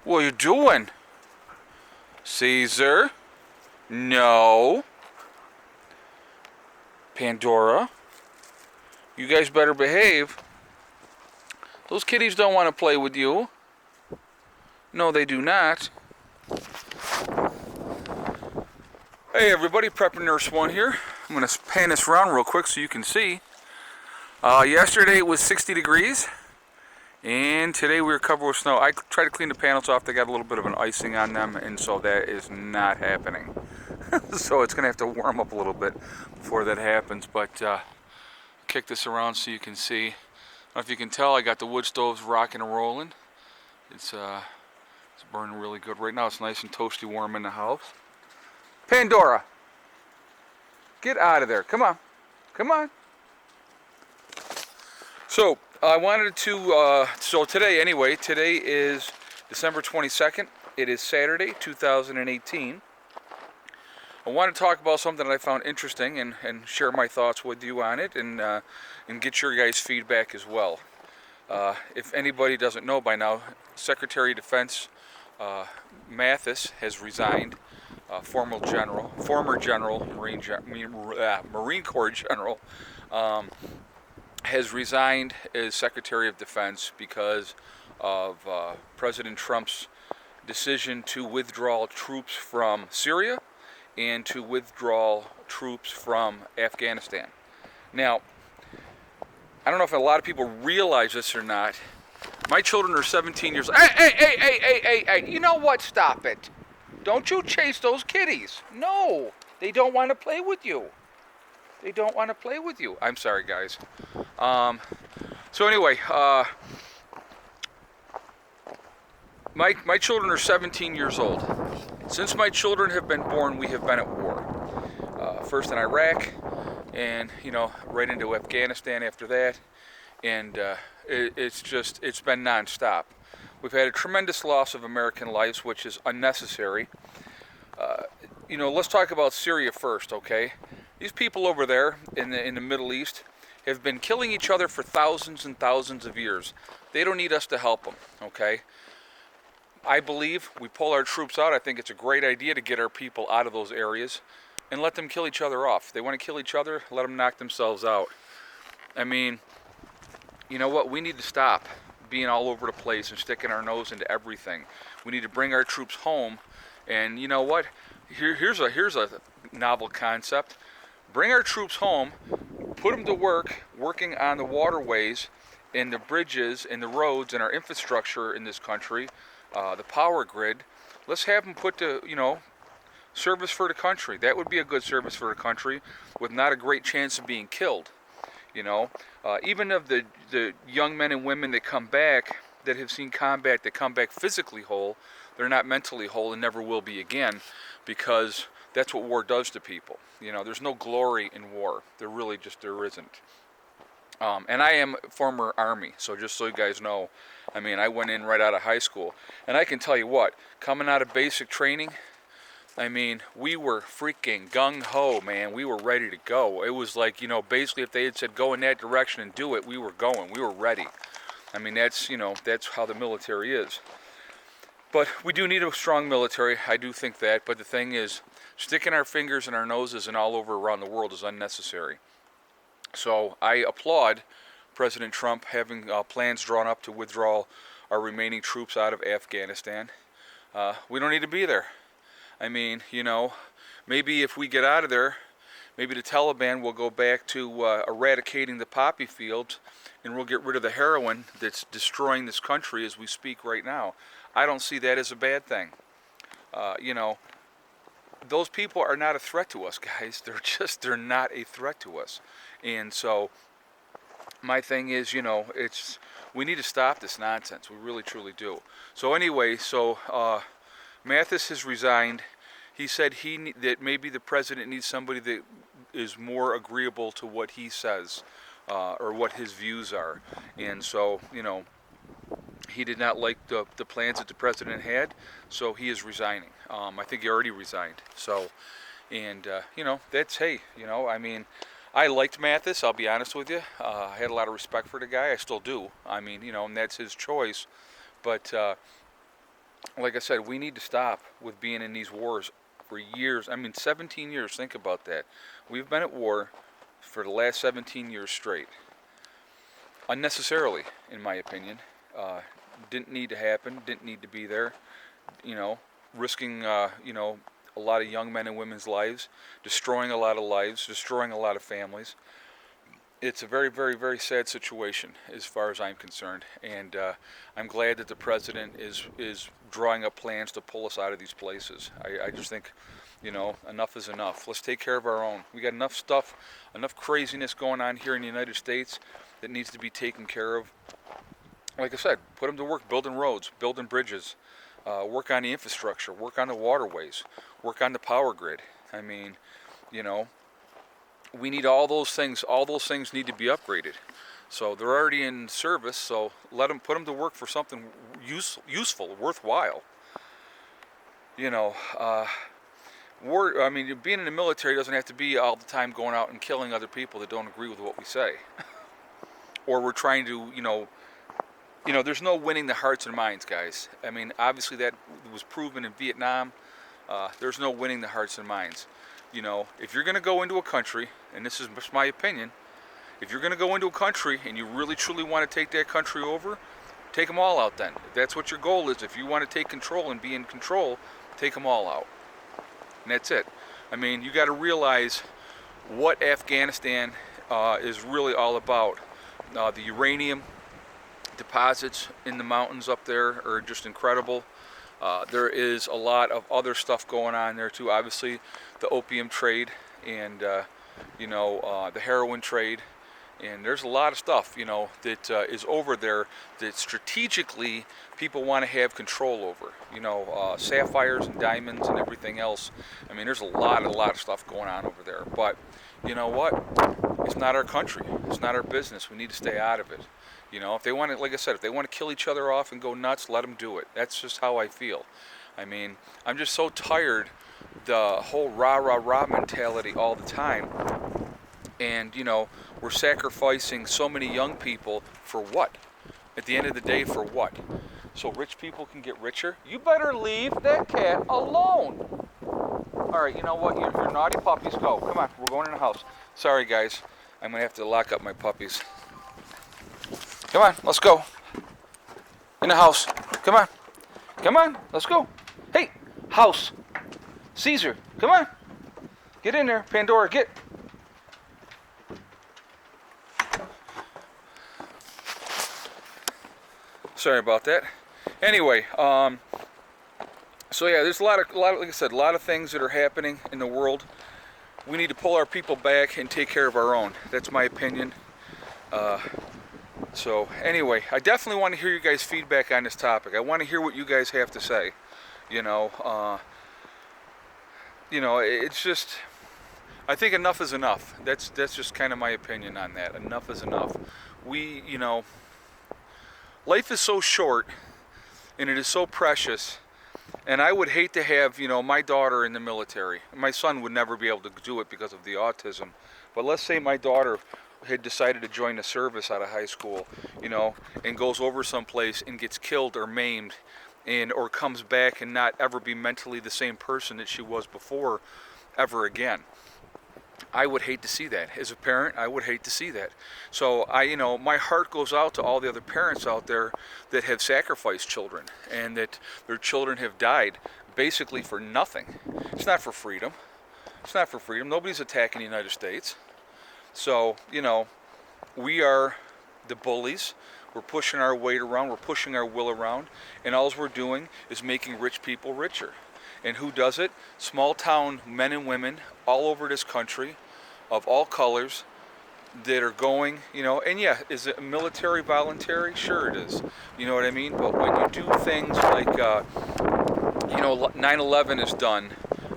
What are you doing? Caesar? No. Pandora? You guys better behave. Those kitties don't want to play with you. No, they do not. Hey everybody, Prepper Nurse 1 here. I'm going to pan this around real quick so you can see. Yesterday it was 60 degrees. And today we were covered with snow. I tried to clean the panels off. They got a little bit of an icing on them, and so that is not happening. So it's going to have to warm up a little bit before that happens. But kick this around so you can see. I don't know if you can tell, I got the wood stoves rocking and rolling. It's burning really good right now. It's nice and toasty warm in the house. Pandora, get out of there. Come on. Come on. So I wanted to, so today is December 22nd. It is Saturday, 2018. I want to talk about something that I found interesting and share my thoughts with you on it and get your guys' feedback as well. If anybody doesn't know by now, Secretary of Defense Mattis has resigned. Former Marine Corps General has resigned as Secretary of Defense because of President Trump's decision to withdraw troops from Syria and to withdraw troops from Afghanistan. Now, I don't know if a lot of people realize this or not. My children are 17 years old. Hey, you know what? Stop it. Don't you chase those kitties. No, they don't want to play with you. They don't want to play with you. I'm sorry, guys. So anyway, my children are 17 years old. Since my children have been born, we have been at war. First in Iraq, and right into Afghanistan after that, and it's been nonstop. We've had a tremendous loss of American lives, which is unnecessary. Let's talk about Syria first, okay? These people over there in the Middle East have been killing each other for thousands and thousands of years. They don't need us to help them, okay? I believe we pull our troops out. I think it's a great idea to get our people out of those areas and let them kill each other off. If they want to kill each other, let them knock themselves out. I mean, you know what? We need to stop being all over the place and sticking our nose into everything. We need to bring our troops home. And you know what? Here's a novel concept. Bring our troops home, put them to work, working on the waterways and the bridges and the roads and our infrastructure in this country, the power grid. Let's have them put to, service for the country. That would be a good service for the country with not a great chance of being killed. Even of the young men and women that come back, that have seen combat, that come back physically whole, they're not mentally whole and never will be again, because that's what war does to people. There's no glory in war. There isn't. And I am former Army, so just so you guys know, I went in right out of high school. And I can tell you what, coming out of basic training, we were freaking gung-ho, man. We were ready to go. It was like, basically if they had said go in that direction and do it, we were going. We were ready. That's how the military is. But we do need a strong military. I do think that. But the thing is, sticking our fingers in our noses and all over around the world is unnecessary. So I applaud President Trump having plans drawn up to withdraw our remaining troops out of Afghanistan. We don't need to be there. Maybe if we get out of there, maybe the Taliban will go back to eradicating the poppy fields, and we'll get rid of the heroin that's destroying this country as we speak right now. I don't see that as a bad thing. Those people are not a threat to us, guys. They're not a threat to us. And so my thing is, we need to stop this nonsense. We really, truly do. So anyway, Mattis has resigned. He said that maybe the president needs somebody that is more agreeable to what he says or what his views are. And so, he did not like the plans that the president had, so he is resigning. I think he already resigned. So, and that's, hey, I liked Mattis, I'll be honest with you. I had a lot of respect for the guy. I still do. I mean, and that's his choice. But like I said, we need to stop with being in these wars for years. I mean, 17 years. Think about that. We've been at war for the last 17 years straight. Unnecessarily, in my opinion. Didn't need to happen. Didn't need to be there. Risking, a lot of young men and women's lives, destroying a lot of lives, destroying a lot of families. It's a very, very, very sad situation as far as I'm concerned, and I'm glad that the president is drawing up plans to pull us out of these places. I just think, enough is enough. Let's take care of our own. We got enough stuff, enough craziness going on here in the United States that needs to be taken care of. Like I said, put them to work building roads, building bridges, work on the infrastructure, work on the waterways, work on the power grid. I mean, we need all those things. All those things need to be upgraded. So they're already in service, so put them to work for something useful, worthwhile. War. I mean, being in the military doesn't have to be all the time going out and killing other people that don't agree with what we say. Or we're trying to, there's no winning the hearts and minds, guys. I mean, obviously that was proven in Vietnam. There's no winning the hearts and minds. If you're going to go into a country, and this is just my opinion, if you're going to go into a country and you really truly want to take that country over, take them all out then. If that's what your goal is, if you want to take control and be in control, take them all out. And that's it. I mean, you got to realize what Afghanistan is really all about. The uranium deposits in the mountains up there are just incredible. There is a lot of other stuff going on there too. Obviously, the opium trade and the heroin trade, and there's a lot of stuff that is over there that strategically people want to have control over. Sapphires and diamonds and everything else. I mean, there's a lot of stuff going on over there. But you know what? It's not our country. It's not our business. We need to stay out of it. If they want to, like I said, if they want to kill each other off and go nuts, let them do it. That's just how I feel. I mean, I'm just so tired the whole rah rah rah mentality all the time. And we're sacrificing so many young people for what? At the end of the day, for what? So rich people can get richer? You better leave that cat alone. All right, you know what? Your naughty puppies, go. Come on, we're going in the house. Sorry, guys. I'm going to have to lock up my puppies. Come on, let's go. In the house. Come on. Come on, let's go. Hey, house. Caesar, come on. Get in there. Pandora, get. Sorry about that. Anyway, so yeah, there's a lot of, like I said, a lot of things that are happening in the world. We need to pull our people back and take care of our own. That's my opinion. So anyway, I definitely want to hear you guys' feedback on this topic. I want to hear what you guys have to say. It's just, I think enough is enough. That's just kind of my opinion on that. Enough is enough. Life is so short, and it is so precious. And I would hate to have, my daughter in the military. My son would never be able to do it because of the autism. But let's say my daughter had decided to join the service out of high school, and goes over someplace and gets killed or maimed, or comes back and not ever be mentally the same person that she was before ever again. I would hate to see that. As a parent, I would hate to see that. So my heart goes out to all the other parents out there that have sacrificed children and that their children have died basically for nothing. It's not for freedom. It's not for freedom. Nobody's attacking the United States. So, we are the bullies. We're pushing our weight around. We're pushing our will around. And all we're doing is making rich people richer. And who does it? Small town men and women all over this country of all colors that are going, and yeah, is it military voluntary? Sure it is. You know what I mean? But when you do things like, 9/11 is done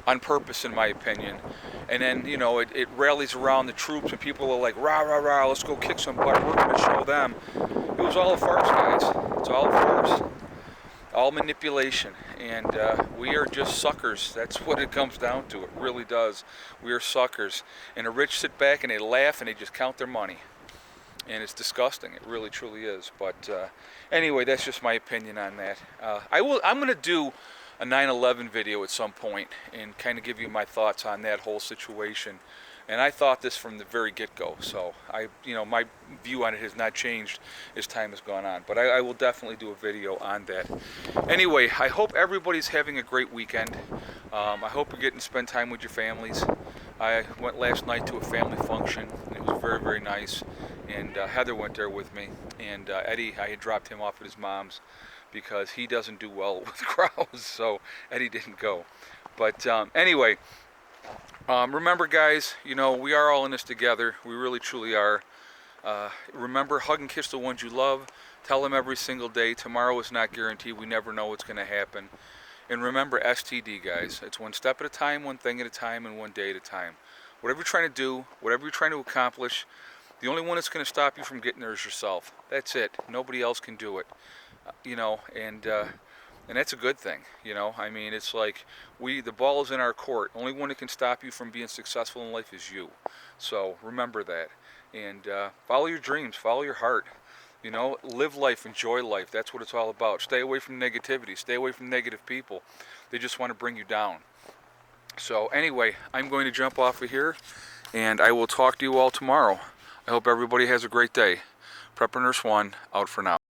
on purpose, in my opinion. And then, it rallies around the troops and people are like, rah, rah, rah, let's go kick some butt. We're going to show them. It was all a farce, guys. It's all a farce. all manipulation, and we are just suckers. That's what it comes down to. It really does. We are suckers, and the rich sit back and they laugh and they just count their money, and it's disgusting. It really truly is. But anyway, that's just my opinion on that. I'm going to do a 9/11 video at some point and kind of give you my thoughts on that whole situation. And I thought this from the very get-go, so my view on it has not changed as time has gone on. But I will definitely do a video on that. Anyway, I hope everybody's having a great weekend. I hope you're getting to spend time with your families. I went last night to a family function, and it was very, very nice. And Heather went there with me, and Eddie, I had dropped him off at his mom's because he doesn't do well with crowds, so Eddie didn't go. But anyway, remember, guys, we are all in this together. We really, truly are. Remember, hug and kiss the ones you love. Tell them every single day, tomorrow is not guaranteed. We never know what's going to happen. And remember, STD, guys. It's one step at a time, one thing at a time, and one day at a time. Whatever you're trying to do, whatever you're trying to accomplish, the only one that's going to stop you from getting there is yourself. That's it. Nobody else can do it. And that's a good thing. I mean, it's like the ball is in our court. Only one that can stop you from being successful in life is you. So remember that, and follow your dreams, follow your heart. Live life, enjoy life. That's what it's all about. Stay away from negativity. Stay away from negative people. They just want to bring you down. So anyway, I'm going to jump off of here, and I will talk to you all tomorrow. I hope everybody has a great day. Prepper Nurse 1, out for now.